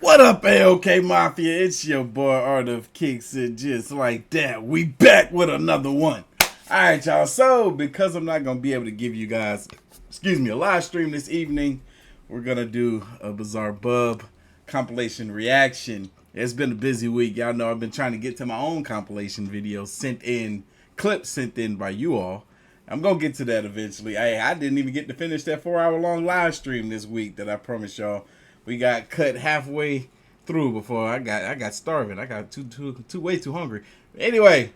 What up, AOK Mafia? It's your boy Artofkickz, and just like that, we back with another one. Alright, y'all. So, because I'm not going to be able to give you guys, a live stream this evening, we're going to do a Bizarre Bub compilation reaction. It's been a busy week. Y'all know I've been trying to get to my own compilation video clips sent in by you all. I'm going to get to that eventually. I didn't even get to finish that 4-hour-long live stream this week that I promised y'all. We got cut halfway through before I got starving. I got way too hungry. Anyway,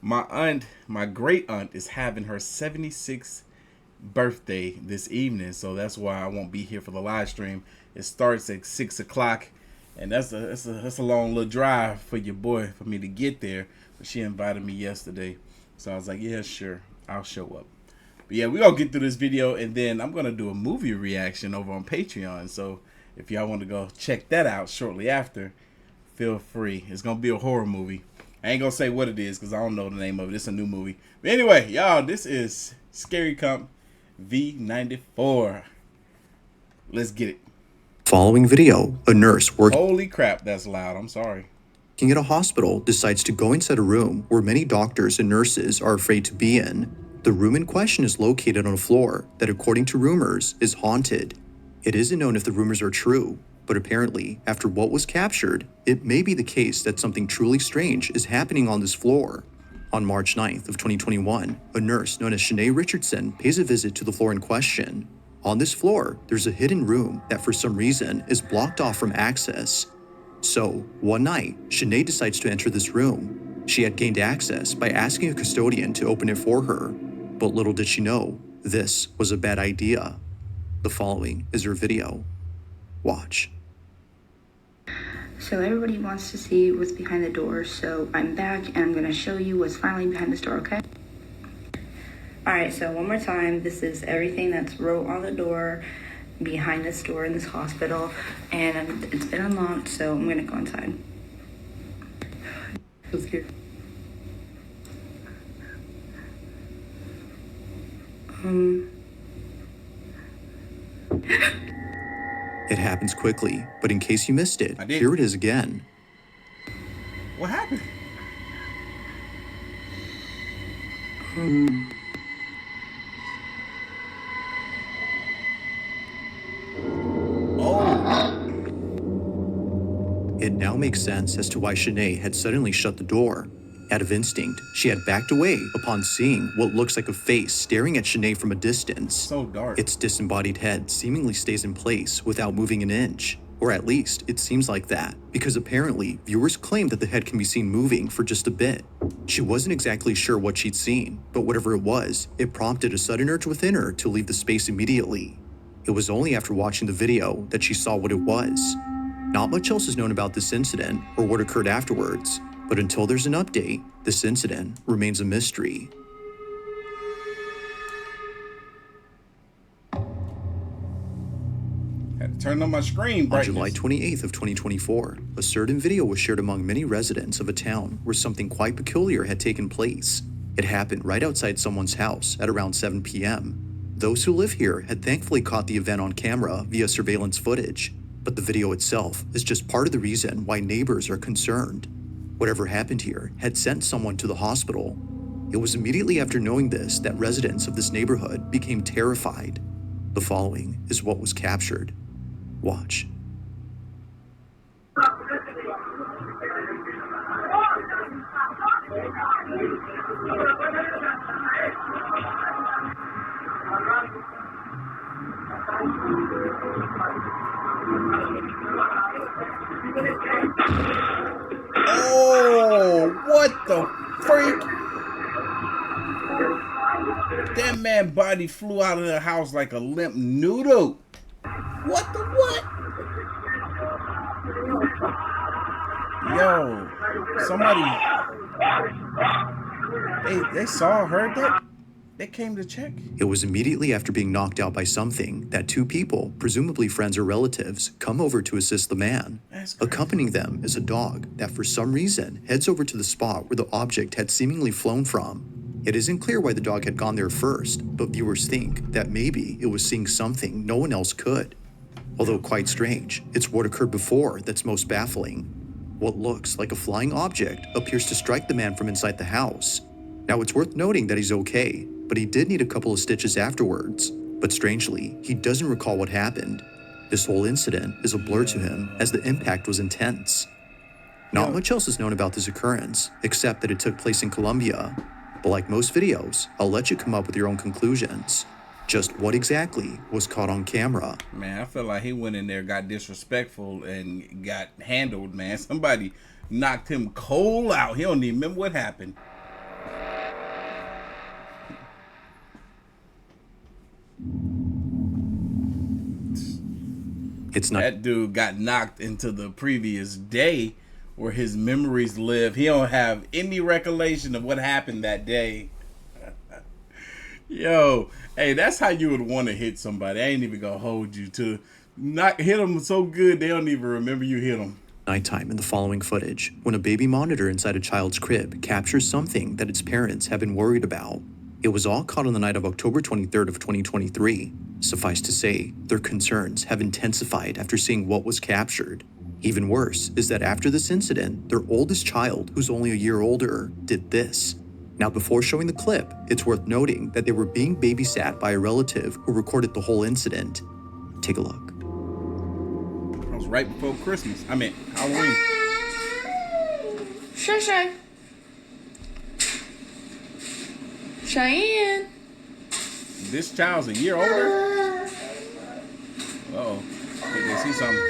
my great aunt is having her 76th birthday this evening, so that's why I won't be here for the live stream. It starts at 6 o'clock, and that's a long little drive for your boy for me to get there. But she invited me yesterday, so I was like, yeah, sure, I'll show up. But yeah, we're gonna get through this video, and then I'm gonna do a movie reaction over on Patreon. So if y'all want to go check that out shortly after, feel free. It's going to be a horror movie. I ain't going to say what it is because I don't know the name of it. It's a new movie. But anyway, y'all, this is Scary Comp V94. Let's get it. Following video, a nurse working Holy crap, that's loud. I'm sorry. at a hospital decides to go inside a room where many doctors and nurses are afraid to be in. The room in question is located on a floor that, according to rumors, is haunted. It isn't known if the rumors are true, but apparently, after what was captured, it may be the case that something truly strange is happening on this floor. On March 9th of 2021, a nurse known as Shanae Richardson pays a visit to the floor in question. On this floor, there's a hidden room that for some reason is blocked off from access. So, one night, Shanae decides to enter this room. She had gained access by asking a custodian to open it for her, but little did she know, this was a bad idea. The following is her video. Watch. So everybody wants to see what's behind the door, so I'm back and I'm going to show you what's finally behind this door, okay? Alright, so one more time, this is everything that's wrote on the door behind this door in this hospital, and it's been unlocked, so I'm going to go inside. So scared. It happens quickly, but in case you missed it, here it is again. What happened? It now makes sense as to why Shanae had suddenly shut the door. Out of instinct, she had backed away upon seeing what looks like a face staring at Shanae from a distance. So dark. Its disembodied head seemingly stays in place without moving an inch. Or at least, it seems like that, because apparently, viewers claim that the head can be seen moving for just a bit. She wasn't exactly sure what she'd seen, but whatever it was, it prompted a sudden urge within her to leave the space immediately. It was only after watching the video that she saw what it was. Not much else is known about this incident or what occurred afterwards, but until there's an update, this incident remains a mystery. Had to turn on my screen brightness. On July 28th of 2024, a certain video was shared among many residents of a town where something quite peculiar had taken place. It happened right outside someone's house at around 7 p.m. Those who live here had thankfully caught the event on camera via surveillance footage, but the video itself is just part of the reason why neighbors are concerned. Whatever happened here had sent someone to the hospital. It was immediately after knowing this that residents of this neighborhood became terrified. The following is what was captured. Watch. Oh, what the freak? That man's body flew out of the house like a limp noodle. What the what? Yo, somebody, they saw, heard that? They came to check. It was immediately after being knocked out by something that two people, presumably friends or relatives, come over to assist the man. Accompanying them is a dog that for some reason heads over to the spot where the object had seemingly flown from. It isn't clear why the dog had gone there first, but viewers think that maybe it was seeing something no one else could. Although quite strange, it's what occurred before that's most baffling. What looks like a flying object appears to strike the man from inside the house. Now it's worth noting that he's okay, but he did need a couple of stitches afterwards. But strangely, he doesn't recall what happened. This whole incident is a blur to him as the impact was intense. Not much else is known about this occurrence, except that it took place in Colombia. But like most videos, I'll let you come up with your own conclusions. Just what exactly was caught on camera? Man, I feel like he went in there, got disrespectful, and got handled, man. Somebody knocked him cold out. He don't even remember what happened. It's not. That dude got knocked into the previous day where his memories live. He don't have any recollection of what happened that day. Yo, hey, that's how you would want to hit somebody. I ain't even gonna hold you to not hit them so good they don't even remember you hit them. Nighttime in the following footage, when a baby monitor inside a child's crib captures something that its parents have been worried about. It was all caught on the night of October 23rd of 2023. Suffice to say, their concerns have intensified after seeing what was captured. Even worse is that after this incident, their oldest child, who's only a year older, did this. Now, before showing the clip, it's worth noting that they were being babysat by a relative who recorded the whole incident. Take a look. That was right before Christmas. I mean, Halloween. Shay. Cheyenne. This child's a year older. Uh-oh. Did they see something?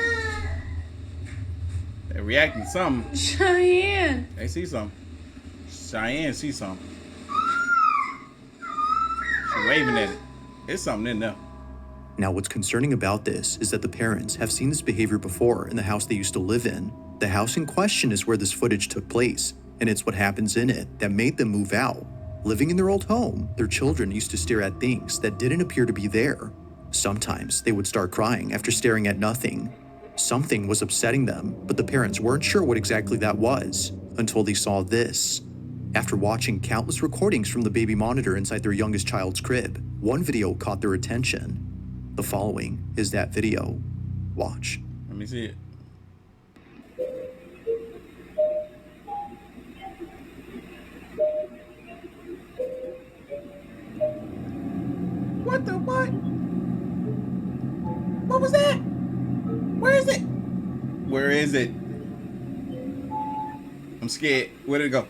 They're reacting to something. Cheyenne. They see something. Cheyenne see something. She's waving at it. There's something in there. Now, what's concerning about this is that the parents have seen this behavior before in the house they used to live in. The house in question is where this footage took place, and it's what happens in it that made them move out. Living in their old home, their children used to stare at things that didn't appear to be there. Sometimes they would start crying after staring at nothing. Something was upsetting them, but the parents weren't sure what exactly that was until they saw this. After watching countless recordings from the baby monitor inside their youngest child's crib, one video caught their attention. The following is that video. Watch. Let me see it. What the what? What was that? Where is it? Where is it? I'm scared. Where did it go?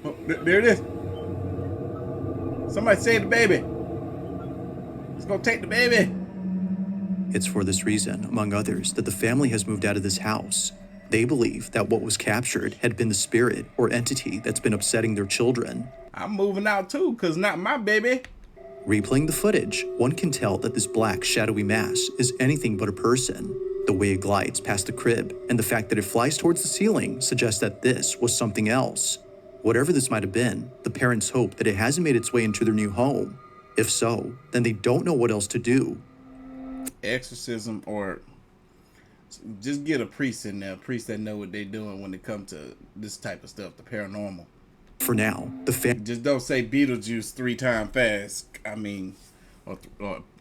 Oh, there it is. Somebody save the baby. Let's go take the baby. It's for this reason, among others, that the family has moved out of this house. They believe that what was captured had been the spirit or entity that's been upsetting their children. I'm moving out too, cause not my baby. Replaying the footage, one can tell that this black, shadowy mass is anything but a person. The way it glides past the crib and the fact that it flies towards the ceiling suggests that this was something else. Whatever this might have been, the parents hope that it hasn't made its way into their new home. If so, then they don't know what else to do. Exorcism, or just get a priest in there, a priest that know what they're doing when it comes to this type of stuff, the paranormal. For now, just don't say Beetlejuice 3 times fast. I mean, or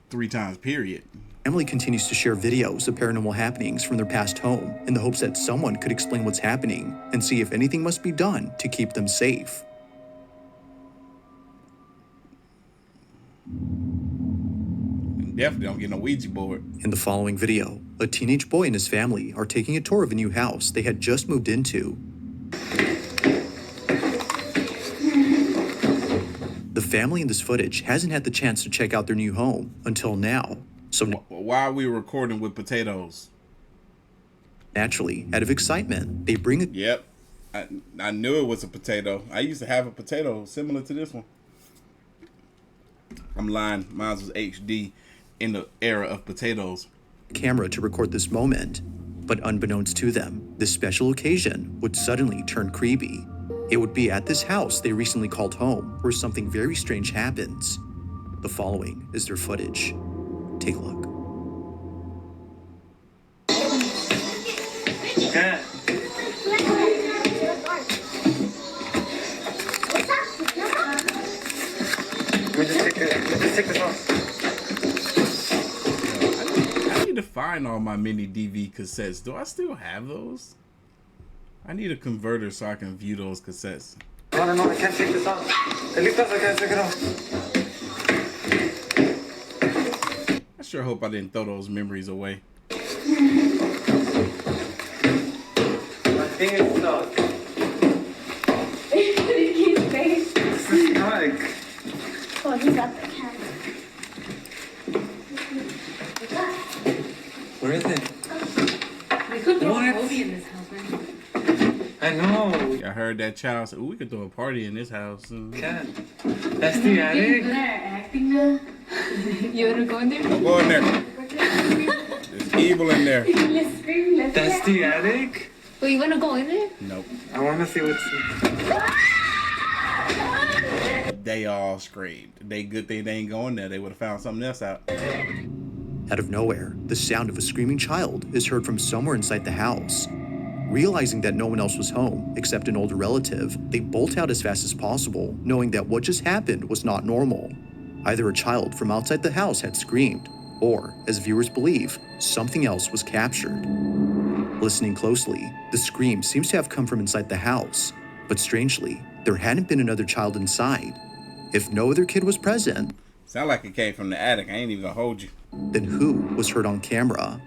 3 times period. family continues to share videos of paranormal happenings from their past home in the hopes that someone could explain what's happening and see if anything must be done to keep them safe. Definitely don't get no Ouija board. In the following video, a teenage boy and his family are taking a tour of a new house they had just moved into. The family in this footage hasn't had the chance to check out their new home until now. So why are we recording with potatoes? Naturally, out of excitement, they bring a... Yep. I knew it was a potato. I used to have a potato similar to this one. I'm lying. Mine was HD in the era of potatoes. Camera to record this moment. But unbeknownst to them, this special occasion would suddenly turn creepy. It would be at this house they recently called home where something very strange happens. The following is their footage. Take a look. Yeah. Let me just take this off. I need to find all my mini DV cassettes. Do I still have those? I need a converter so I can view those cassettes. No, I can't take this off. I can't take it off. I sure hope I didn't throw those memories away. My thing is stuck. His face. This is stuck. Oh, he's got the cat. Where is it? We could throw What? a movie in this house, man. I know. I heard that child say, "Ooh, we could throw a party in this house." Cat. That's the You're attic. good at acting now. You wanna go in there? Don't go in there. There's evil in there. Let's scream, let's That's laugh. the attic. Oh, you wanna go in there? Nope. I want to see what's. They all screamed. Good thing they ain't going there. They would have found something else out. Out of nowhere, the sound of a screaming child is heard from somewhere inside the house. Realizing that no one else was home except an older relative, they bolt out as fast as possible, knowing that what just happened was not normal. Either a child from outside the house had screamed, or, as viewers believe, something else was captured. Listening closely, the scream seems to have come from inside the house, but strangely, there hadn't been another child inside. If no other kid was present, Sound like it came from the attic. I ain't even gonna hold you. then who was heard on camera?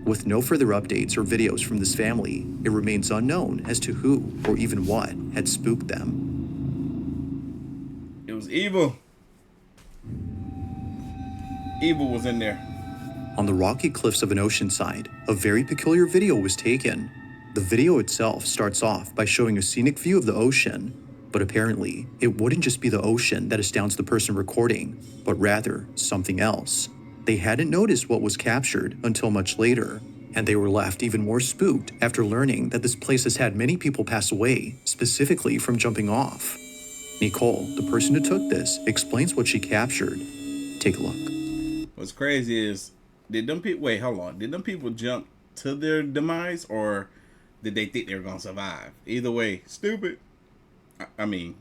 With no further updates or videos from this family, it remains unknown as to who or even what had spooked them. It was evil. Evil was in there. On the rocky cliffs of an ocean side, a very peculiar video was taken. The video itself starts off by showing a scenic view of the ocean, but apparently, it wouldn't just be the ocean that astounds the person recording, but rather something else. They hadn't noticed what was captured until much later, and they were left even more spooked after learning that this place has had many people pass away, specifically from jumping off. Nicole, the person who took this, explains what she captured. Take a look. What's crazy is, did them people, wait, hold on. Did them people jump to their demise, or did they think they were going to survive? Either way, stupid. I mean,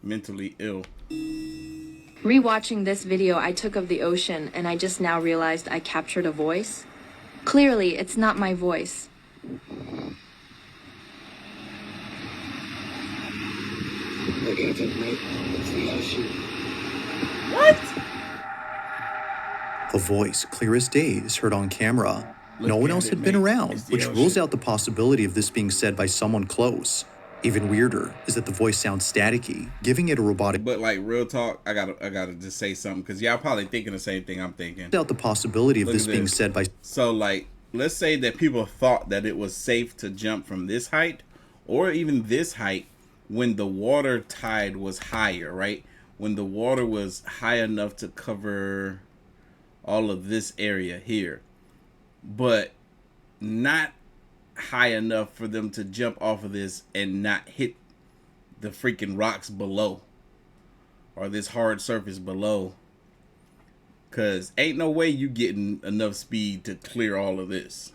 mentally ill. Rewatching this video I took of the ocean, and I just now realized I captured a voice. Clearly, it's not my voice. What? A voice clear as day is heard on camera. No one at else it, had been mate. around, It's the which ocean. rules out the possibility of this being said by someone close. Even weirder is that the voice sounds staticky, giving it a robotic. But like real talk, I gotta just say something, because y'all probably thinking the same thing I'm thinking. Out the possibility of Look this at being this. said by. So like, let's say that people thought that it was safe to jump from this height, or even this height, when the water tide was higher, right? When the water was high enough to cover all of this area here, but not high enough for them to jump off of this and not hit the freaking rocks below, or this hard surface below, because ain't no way you getting enough speed to clear all of this.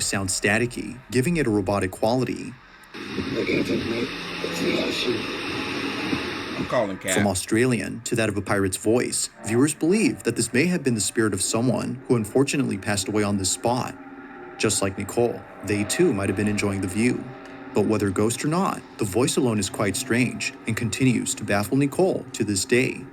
Sounds staticky, giving it a robotic quality. I'm calling Cap. From Australian to that of a pirate's voice, viewers believe that this may have been the spirit of someone who unfortunately passed away on this spot. Just like Nicole, they too might have been enjoying the view. But whether ghost or not, the voice alone is quite strange and continues to baffle Nicole to this day.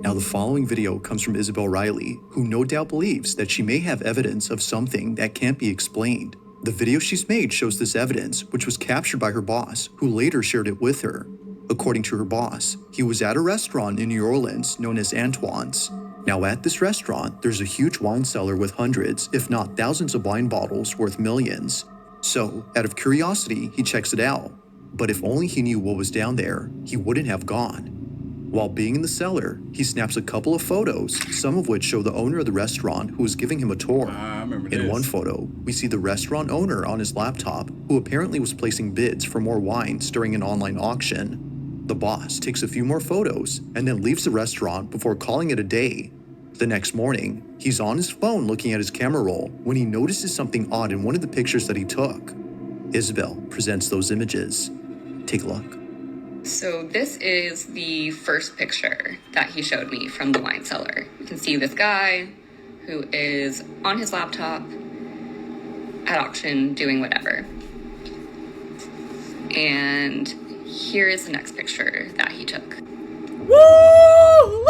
Now the following video comes from Isabel Riley, who no doubt believes that she may have evidence of something that can't be explained. The video she's made shows this evidence, which was captured by her boss, who later shared it with her. According to her boss, he was at a restaurant in New Orleans known as Antoine's. Now at this restaurant, there's a huge wine cellar with hundreds, if not thousands of wine bottles worth millions. So, out of curiosity, he checks it out. But if only he knew what was down there, he wouldn't have gone. While being in the cellar, he snaps a couple of photos, some of which show the owner of the restaurant who was giving him a tour. I remember In this. one photo, we see the restaurant owner on his laptop, who apparently was placing bids for more wines during an online auction. The boss takes a few more photos and then leaves the restaurant before calling it a day. The next morning, he's on his phone looking at his camera roll when he notices something odd in one of the pictures that he took. Isabel presents those images. Take a look. So this is the first picture that he showed me from the wine cellar. You can see this guy who is on his laptop at auction doing whatever. And here is the next picture that he took. Woo!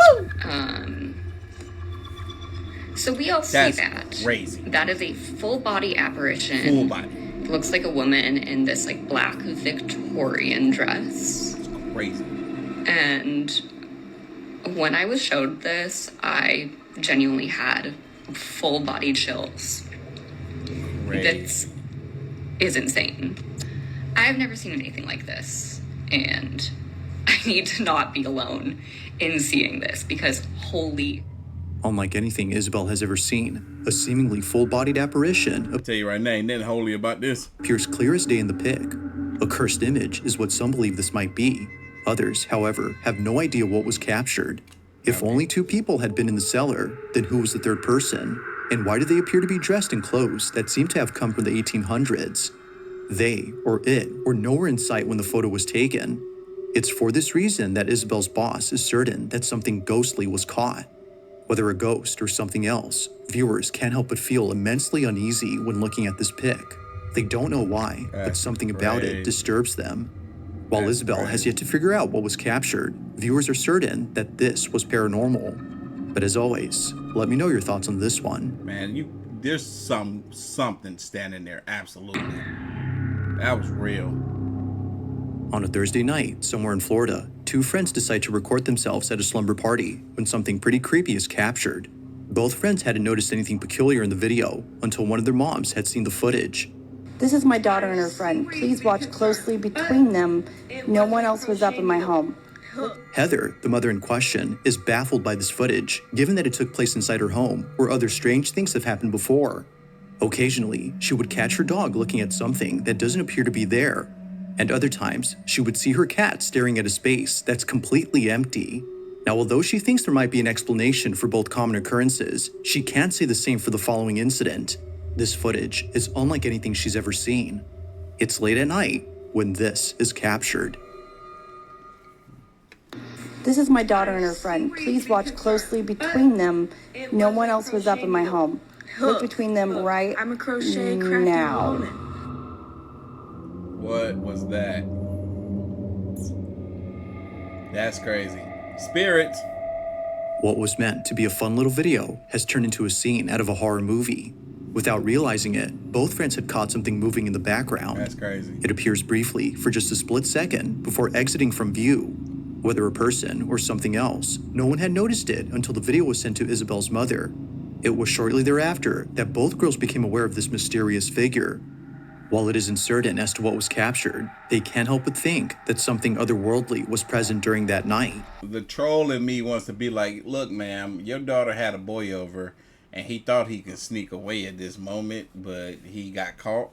So we all see That's that. crazy. That is a full body apparition. Full body. It looks like a woman in this like black Victorian dress. Crazy. And when I was showed this, I genuinely had full body chills. Crazy. This is insane. I've never seen anything like this, and I need to not be alone in seeing this because holy. Unlike anything Isabel has ever seen, a seemingly full-bodied apparition I'll tell you right now, ain't nothing holy about this. appears clear as day in the pic. A cursed image is what some believe this might be. Others, however, have no idea what was captured. If only 2 people had been in the cellar, then who was the third person? And why do they appear to be dressed in clothes that seem to have come from the 1800s? They, or it, were nowhere in sight when the photo was taken. It's for this reason that Isabel's boss is certain that something ghostly was caught. Whether a ghost or something else, viewers can't help but feel immensely uneasy when looking at this pic. They don't know why, but That's something about crazy. it disturbs them. While That's Isabel has crazy. yet to figure out what was captured, viewers are certain that this was paranormal. But as always, let me know your thoughts on this one. Man, there's something standing there, absolutely. That was real. On a Thursday night, somewhere in Florida, 2 friends decide to record themselves at a slumber party when something pretty creepy is captured. Both friends hadn't noticed anything peculiar in the video until one of their moms had seen the footage. This is my daughter and her friend. Please watch closely between them. No one else was up in my home. Heather, the mother in question, is baffled by this footage, given that it took place inside her home, where other strange things have happened before. Occasionally, she would catch her dog looking at something that doesn't appear to be there, and other times, she would see her cat staring at a space that's completely empty. Now, although she thinks there might be an explanation for both common occurrences, she can't say the same for the following incident. This footage is unlike anything she's ever seen. It's late at night when this is captured. This is my daughter and her friend. Please watch closely between them. No one else was up in my home. Look between them right I'm a crochet crafty now. woman. What was that? That's crazy. Spirits. What was meant to be a fun little video has turned into a scene out of a horror movie. Without realizing it, both friends had caught something moving in the background. That's crazy. It appears briefly for just a split second before exiting from view. Whether a person or something else, no one had noticed it until the video was sent to Isabel's mother. It was shortly thereafter that both girls became aware of this mysterious figure. While it is uncertain as to what was captured, they can't help but think that something otherworldly was present during that night. The troll in me wants to be like, look, ma'am, your daughter had a boy over, and he thought he could sneak away at this moment, but he got caught.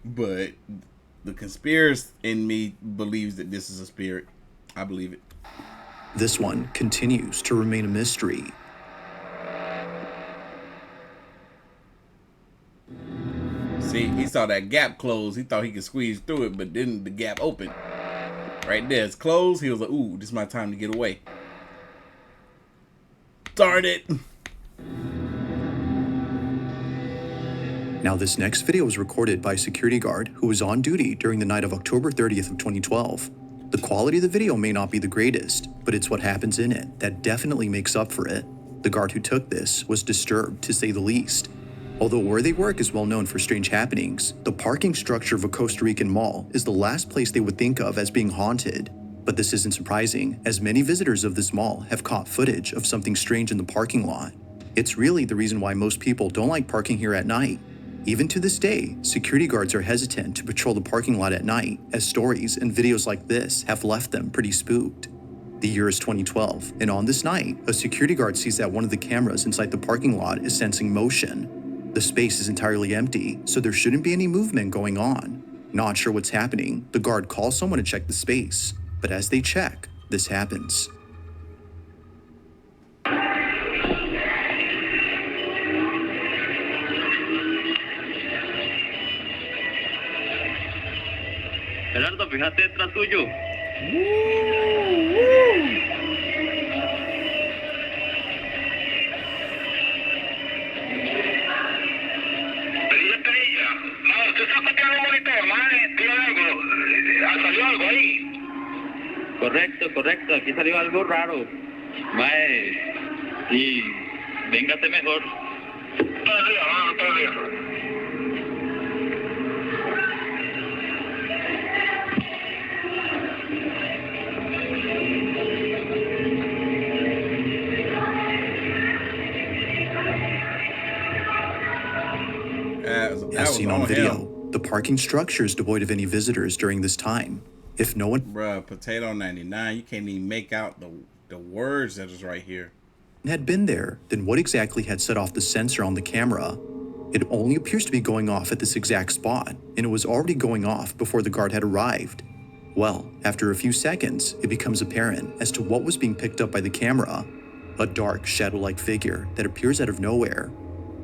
But the conspiracy in me believes that this is a spirit. I believe it. This one continues to remain a mystery. See, he saw that gap close. He thought he could squeeze through it, but then the gap opened. Right there, it's closed. He was like, ooh, this is my time to get away. Darn it. Now, this next video was recorded by a security guard who was on duty during the night of October 30th of 2012. The quality of the video may not be the greatest, but it's what happens in it that definitely makes up for it. The guard who took this was disturbed, to say the least. Although where they work is well known for strange happenings, the parking structure of a Costa Rican mall is the last place they would think of as being haunted. But this isn't surprising, as many visitors of this mall have caught footage of something strange in the parking lot. It's really the reason why most people don't like parking here at night. Even to this day, security guards are hesitant to patrol the parking lot at night, as stories and videos like this have left them pretty spooked. The year is 2012, and on this night, a security guard sees that one of the cameras inside the parking lot is sensing motion. The space is entirely empty, so there shouldn't be any movement going on. Not sure what's happening, the guard calls someone to check the space, but as they check, this happens. Gerardo, fíjate detrás tuyo. ¿Usted está copiando el monitor, mae? Diga algo. ¿Salió algo ahí? Correcto, aquí salió algo raro. Mae, y véngase mejor. Todo bien. As seen on video, the parking structure is devoid of any visitors during this time. If no one Bruh, Potato 99, you can't even make out the words that is right here. had been there, then what exactly had set off the sensor on the camera? It only appears to be going off at this exact spot, and it was already going off before the guard had arrived. Well, after a few seconds, it becomes apparent as to what was being picked up by the camera. A dark, shadow-like figure that appears out of nowhere.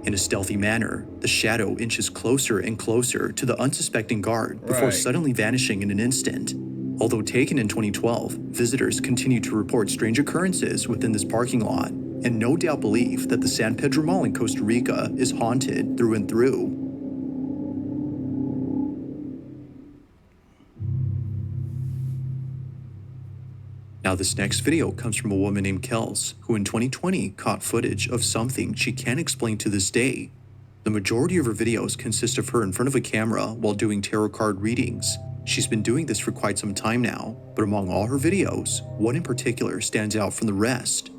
In a stealthy manner, the shadow inches closer and closer to the unsuspecting guard before suddenly vanishing in an instant. Although taken in 2012, visitors continue to report strange occurrences within this parking lot, and no doubt believe that the San Pedro Mall in Costa Rica is haunted through and through. Now this next video comes from a woman named Kels, who in 2020 caught footage of something she can't explain to this day. The majority of her videos consist of her in front of a camera while doing tarot card readings. She's been doing this for quite some time now, but among all her videos, one in particular stands out from the rest.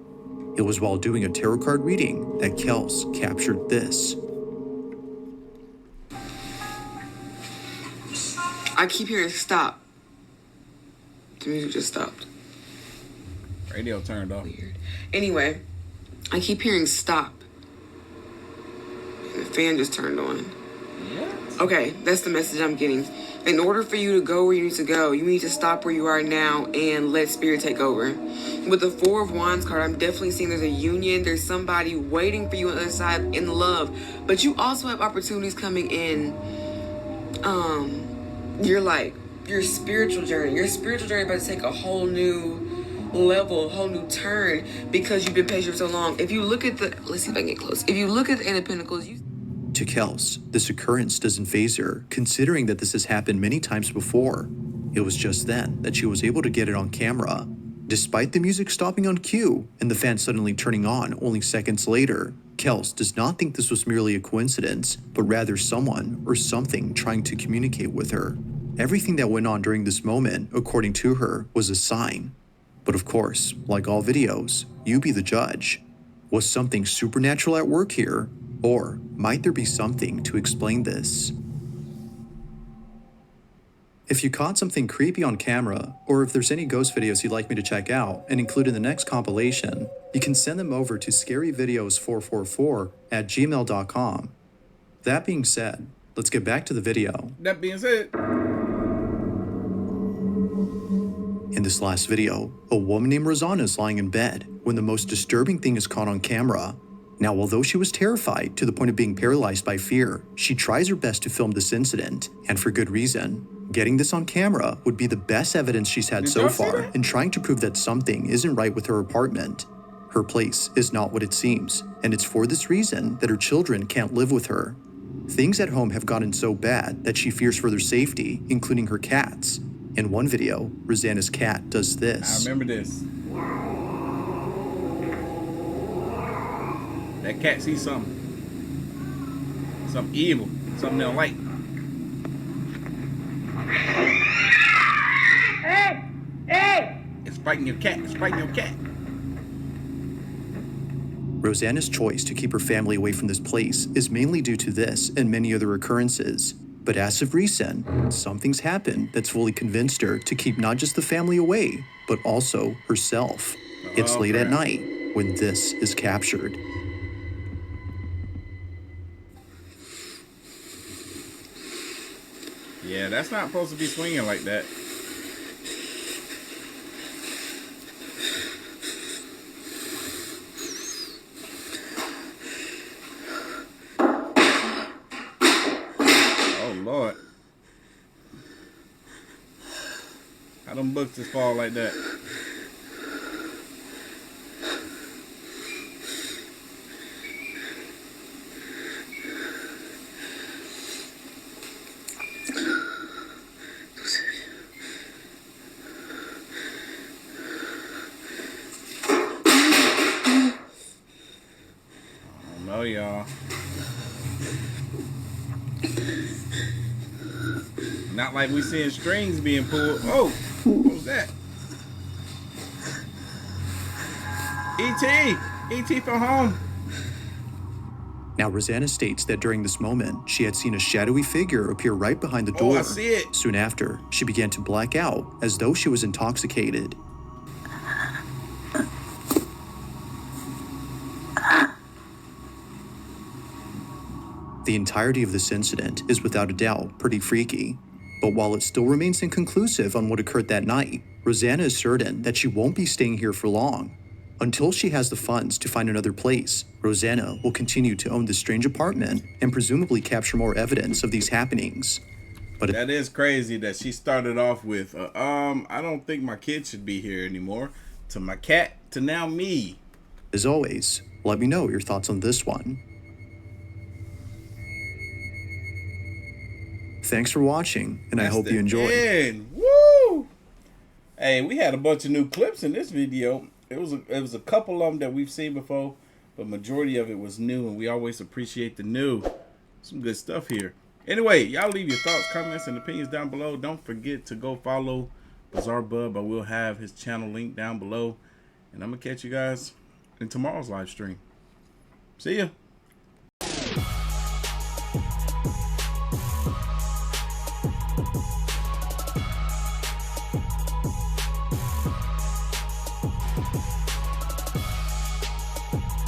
It was while doing a tarot card reading that Kels captured this. I keep hearing stop. The music just stopped. Radio turned off. Weird. Anyway, I keep hearing stop. And the fan just turned on. What? Okay, that's the message I'm getting. In order for you to go where you need to go, you need to stop where you are now and let spirit take over. With the Four of Wands card, I'm definitely seeing there's a union. There's somebody waiting for you on the other side in love. But you also have opportunities coming in. Your spiritual journey. Your spiritual journey about to take a whole new level, a whole new turn because you've been patient for so long. If you look at the, let's see if I can get close. If you look at the Eight of Pentacles, To Kels, this occurrence doesn't faze her, considering that this has happened many times before. It was just then that she was able to get it on camera. Despite the music stopping on cue and the fan suddenly turning on only seconds later, Kels does not think this was merely a coincidence, but rather someone or something trying to communicate with her. Everything that went on during this moment, according to her, was a sign. But of course, like all videos, you be the judge. Was something supernatural at work here? Or might there be something to explain this? If you caught something creepy on camera, or if there's any ghost videos you'd like me to check out and include in the next compilation, you can send them over to scaryvideos444@gmail.com. That being said, let's get back to the video. That being said, in this last video, a woman named Rosanna is lying in bed when the most disturbing thing is caught on camera. Now, although she was terrified to the point of being paralyzed by fear, she tries her best to film this incident, and for good reason. Getting this on camera would be the best evidence she's had so far in trying to prove that something isn't right with her apartment. Her place is not what it seems, and it's for this reason that her children can't live with her. Things at home have gotten so bad that she fears for their safety, including her cats. In one video, Rosanna's cat does this. I remember this. That cat sees something. Something evil. Something they don't like. Hey! It's fighting your cat. It's fighting your cat. Rosanna's choice to keep her family away from this place is mainly due to this and many other occurrences. But as of recent, something's happened that's fully convinced her to keep not just the family away, but also herself. It's late at night when this is captured. Yeah, that's not supposed to be swinging like that. Oh, Lord. them books just fall like that. Oh, y'all. Not like we seeing strings being pulled. Oh, what was that? E.T. from home. Now, Rosanna states that during this moment, she had seen a shadowy figure appear right behind the door. Oh, I see it. Soon after, she began to black out as though she was intoxicated. The entirety of this incident is without a doubt pretty freaky. But while it still remains inconclusive on what occurred that night, Rosanna is certain that she won't be staying here for long. Until she has the funds to find another place, Rosanna will continue to own this strange apartment and presumably capture more evidence of these happenings. But that is crazy that she started off with, I don't think my kid should be here anymore, to my cat, to now me. As always, let me know your thoughts on this one. Thanks for watching, and I hope you enjoyed. Woo! Hey, we had a bunch of new clips in this video. It was a couple of them that we've seen before, but majority of it was new, and we always appreciate the new. Some good stuff here. Anyway, y'all leave your thoughts, comments, and opinions down below. Don't forget to go follow Bizarre Bub. I will have his channel link down below, and I'm gonna catch you guys in tomorrow's live stream. See ya.